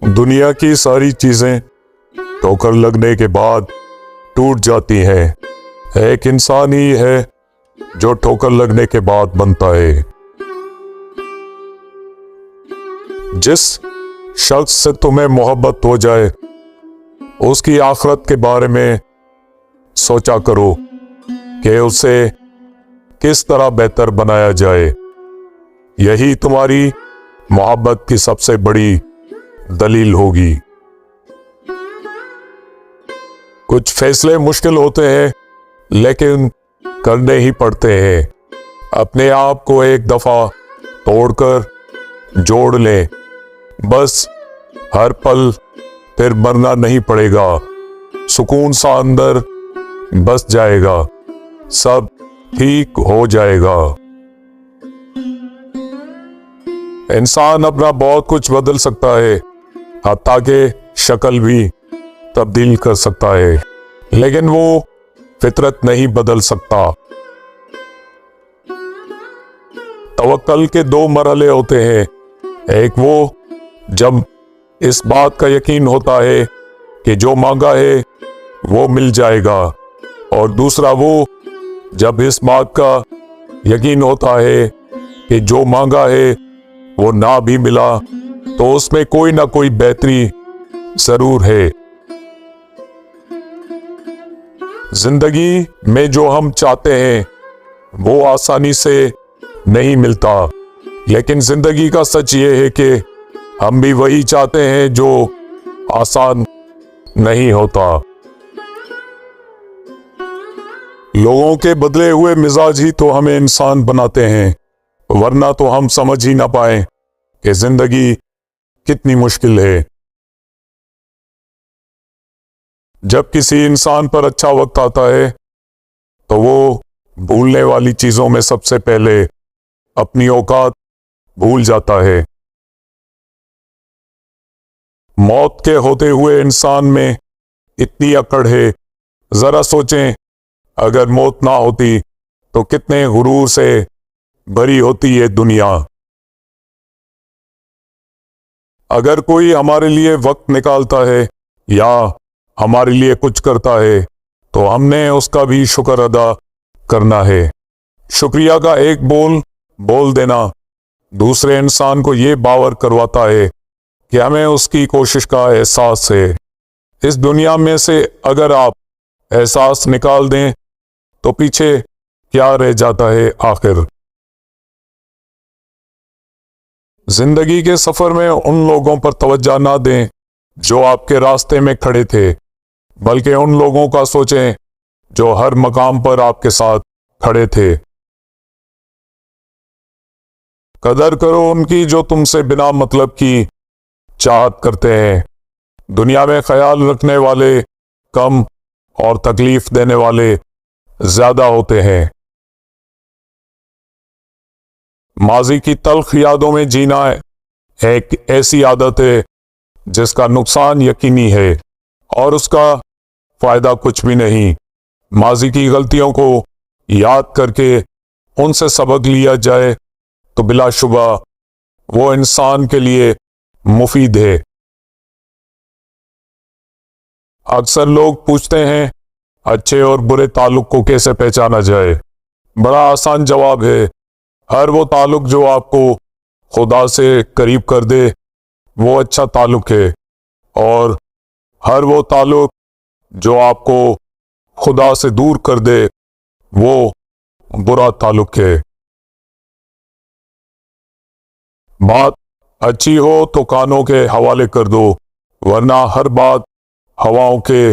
دنیا کی ساری چیزیں ٹھوکر لگنے کے بعد ٹوٹ جاتی ہیں، ایک انسان ہی ہے جو ٹھوکر لگنے کے بعد بنتا ہے۔ جس شخص سے تمہیں محبت ہو جائے اس کی آخرت کے بارے میں سوچا کرو کہ اسے کس طرح بہتر بنایا جائے، یہی تمہاری محبت کی سب سے بڑی دلیل ہوگی۔ کچھ فیصلے مشکل ہوتے ہیں لیکن کرنے ہی پڑتے ہیں۔ اپنے آپ کو ایک دفعہ توڑ کر جوڑ لیں، بس ہر پل پھر مرنا نہیں پڑے گا، سکون سا اندر بس جائے گا، سب ٹھیک ہو جائے گا۔ انسان اپنا بہت کچھ بدل سکتا ہے، حتیٰ کہ شکل بھی تبدیل کر سکتا ہے، لیکن وہ فطرت نہیں بدل سکتا۔ توکل کے دو مرحلے ہوتے ہیں، ایک وہ جب اس بات کا یقین ہوتا ہے کہ جو مانگا ہے وہ مل جائے گا، اور دوسرا وہ جب اس بات کا یقین ہوتا ہے کہ جو مانگا ہے وہ نہ بھی ملا تو اس میں کوئی نہ کوئی بہتری ضرور ہے۔ زندگی میں جو ہم چاہتے ہیں وہ آسانی سے نہیں ملتا، لیکن زندگی کا سچ یہ ہے کہ ہم بھی وہی چاہتے ہیں جو آسان نہیں ہوتا۔ لوگوں کے بدلے ہوئے مزاج ہی تو ہمیں انسان بناتے ہیں، ورنہ تو ہم سمجھ ہی نہ پائیں کہ زندگی کتنی مشکل ہے۔ جب کسی انسان پر اچھا وقت آتا ہے تو وہ بھولنے والی چیزوں میں سب سے پہلے اپنی اوقات بھول جاتا ہے۔ موت کے ہوتے ہوئے انسان میں اتنی اکڑ ہے، ذرا سوچیں اگر موت نہ ہوتی تو کتنے غرور سے بھری ہوتی یہ دنیا۔ اگر کوئی ہمارے لیے وقت نکالتا ہے یا ہمارے لیے کچھ کرتا ہے تو ہم نے اس کا بھی شکر ادا کرنا ہے۔ شکریہ کا ایک بول دینا دوسرے انسان کو یہ باور کرواتا ہے کہ ہمیں اس کی کوشش کا احساس ہے۔ اس دنیا میں سے اگر آپ احساس نکال دیں تو پیچھے کیا رہ جاتا ہے آخر؟ زندگی کے سفر میں ان لوگوں پر توجہ نہ دیں جو آپ کے راستے میں کھڑے تھے، بلکہ ان لوگوں کا سوچیں جو ہر مقام پر آپ کے ساتھ کھڑے تھے۔ قدر کرو ان کی جو تم سے بنا مطلب کی چاہت کرتے ہیں۔ دنیا میں خیال رکھنے والے کم اور تکلیف دینے والے زیادہ ہوتے ہیں۔ ماضی کی تلخ یادوں میں جینا ایک ایسی عادت ہے جس کا نقصان یقینی ہے اور اس کا فائدہ کچھ بھی نہیں۔ ماضی کی غلطیوں کو یاد کر کے ان سے سبق لیا جائے تو بلا شبہ وہ انسان کے لیے مفید ہے۔ اکثر لوگ پوچھتے ہیں اچھے اور برے تعلق کو کیسے پہچانا جائے؟ بڑا آسان جواب ہے، ہر وہ تعلق جو آپ کو خدا سے قریب کر دے وہ اچھا تعلق ہے، اور ہر وہ تعلق جو آپ کو خدا سے دور کر دے وہ برا تعلق ہے۔ بات اچھی ہو تو کانوں کے حوالے کر دو، ورنہ ہر بات ہواؤں کے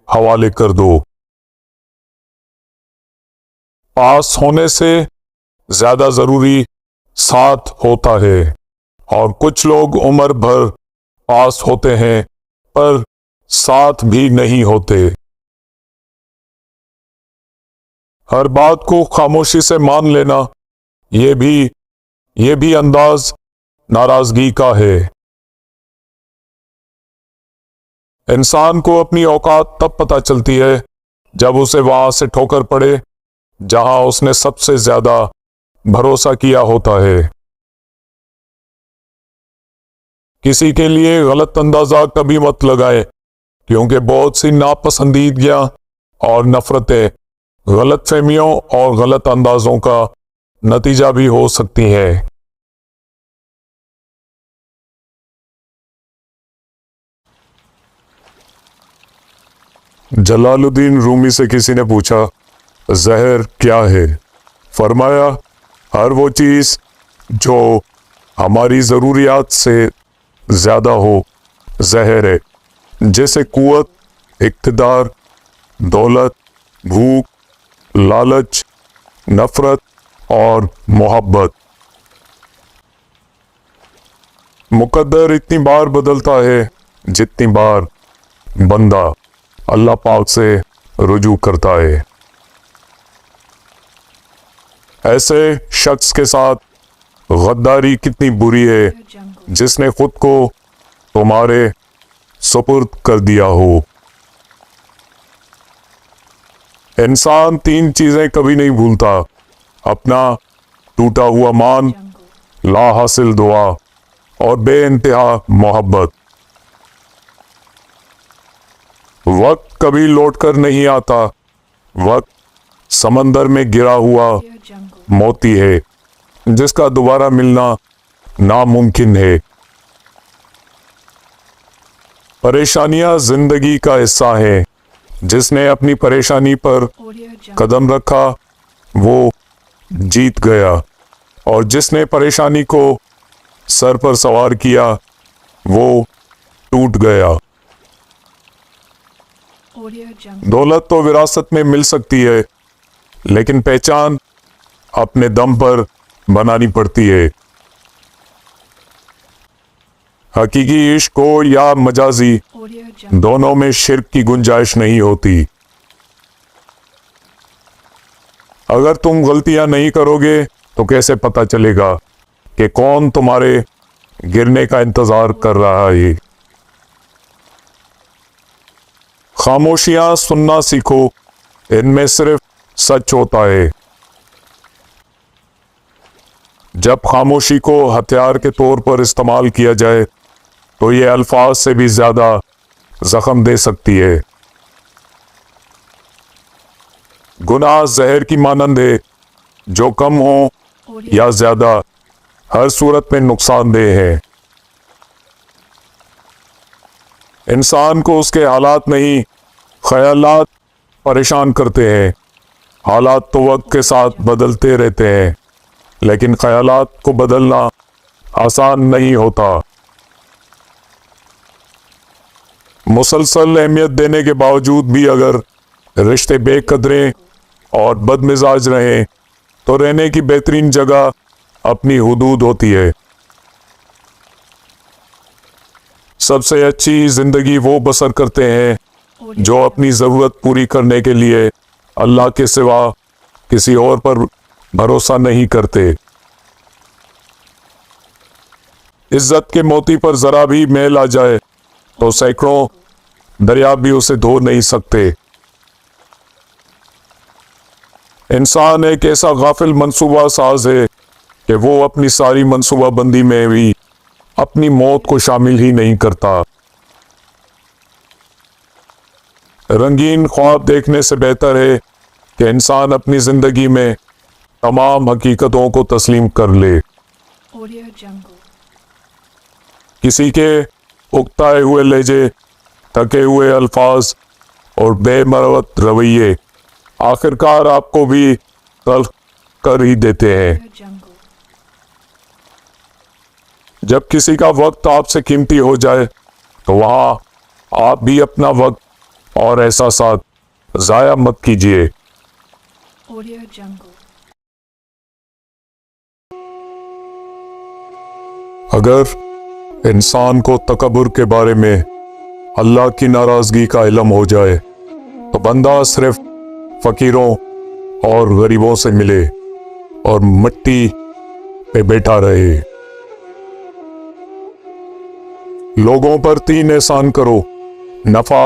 حوالے کر دو۔ پاس ہونے سے زیادہ ضروری ساتھ ہوتا ہے، اور کچھ لوگ عمر بھر پاس ہوتے ہیں پر ساتھ بھی نہیں ہوتے۔ ہر بات کو خاموشی سے مان لینا یہ بھی انداز ناراضگی کا ہے۔ انسان کو اپنی اوقات تب پتہ چلتی ہے جب اسے وہاں سے ٹھوکر پڑے جہاں اس نے سب سے زیادہ بھروسہ کیا ہوتا ہے۔ کسی کے لیے غلط اندازہ کبھی مت لگائے، کیونکہ بہت سی ناپسندیدگیاں اور نفرتیں غلط فہمیوں اور غلط اندازوں کا نتیجہ بھی ہو سکتی ہیں۔ جلال الدین رومی سے کسی نے پوچھا، زہر کیا ہے؟ فرمایا، ہر وہ چیز جو ہماری ضروریات سے زیادہ ہو زہر ہے، جیسے قوت، اقتدار، دولت، بھوک، لالچ، نفرت اور محبت۔ مقدر اتنی بار بدلتا ہے جتنی بار بندہ اللہ پاک سے رجوع کرتا ہے۔ ایسے شخص کے ساتھ غداری کتنی بری ہے جس نے خود کو تمہارے سپرد کر دیا ہو۔ انسان 3 چیزیں کبھی نہیں بھولتا: اپنا ٹوٹا ہوا مان، لا حاصل دعا اور بے انتہا محبت۔ وقت کبھی لوٹ کر نہیں آتا، وقت سمندر میں گرا ہوا موتی ہے جس کا دوبارہ ملنا ناممکن ہے۔ پریشانیاں زندگی کا حصہ ہیں، جس نے اپنی پریشانی پر قدم رکھا وہ جیت گیا، اور جس نے پریشانی کو سر پر سوار کیا وہ ٹوٹ گیا۔ دولت تو وراثت میں مل سکتی ہے، لیکن پہچان اپنے دم پر بنانی پڑتی ہے۔ حقیقی عشق ہو یا مجازی، دونوں میں شرک کی گنجائش نہیں ہوتی۔ اگر تم غلطیاں نہیں کرو گے تو کیسے پتہ چلے گا کہ کون تمہارے گرنے کا انتظار کر رہا ہے؟ خاموشیاں سننا سیکھو، ان میں صرف سچ ہوتا ہے۔ جب خاموشی کو ہتھیار کے طور پر استعمال کیا جائے تو یہ الفاظ سے بھی زیادہ زخم دے سکتی ہے۔ گناہ زہر کی مانند ہے، جو کم ہو یا زیادہ ہر صورت میں نقصان دہ ہے۔ انسان کو اس کے حالات نہیں، خیالات پریشان کرتے ہیں۔ حالات تو وقت کے ساتھ بدلتے رہتے ہیں، لیکن خیالات کو بدلنا آسان نہیں ہوتا۔ مسلسل اہمیت دینے کے باوجود بھی اگر رشتے بے قدریں اور بد مزاج رہیں تو رہنے کی بہترین جگہ اپنی حدود ہوتی ہے۔ سب سے اچھی زندگی وہ بسر کرتے ہیں جو اپنی ضرورت پوری کرنے کے لیے اللہ کے سوا کسی اور پر بھروسہ نہیں کرتے۔ عزت کے موتی پر ذرا بھی میل آ جائے تو سینکڑوں دریا بھی اسے دھو نہیں سکتے۔ انسان ایک ایسا غافل منصوبہ ساز ہے کہ وہ اپنی ساری منصوبہ بندی میں بھی اپنی موت کو شامل ہی نہیں کرتا۔ رنگین خواب دیکھنے سے بہتر ہے کہ انسان اپنی زندگی میں تمام حقیقتوں کو تسلیم کر لے۔ کسی کے اکتائے ہوئے لہجے، تھکے ہوئے الفاظ اور بے مروت رویے آخرکار آپ کو بھی تلخ کر ہی دیتے ہیں۔ جب کسی کا وقت آپ سے قیمتی ہو جائے تو وہاں آپ بھی اپنا وقت اور احساسات ضائع مت کیجیے۔ اگر انسان کو تکبر کے بارے میں اللہ کی ناراضگی کا علم ہو جائے تو بندہ صرف فقیروں اور غریبوں سے ملے اور مٹی پہ بیٹھا رہے۔ لوگوں پر 3 احسان کرو: نفع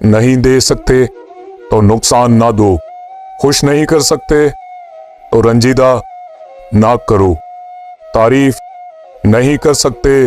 نہیں دے سکتے تو نقصان نہ دو، خوش نہیں کر سکتے تو رنجیدہ نہ کرو، تعریف نہیں کر سکتے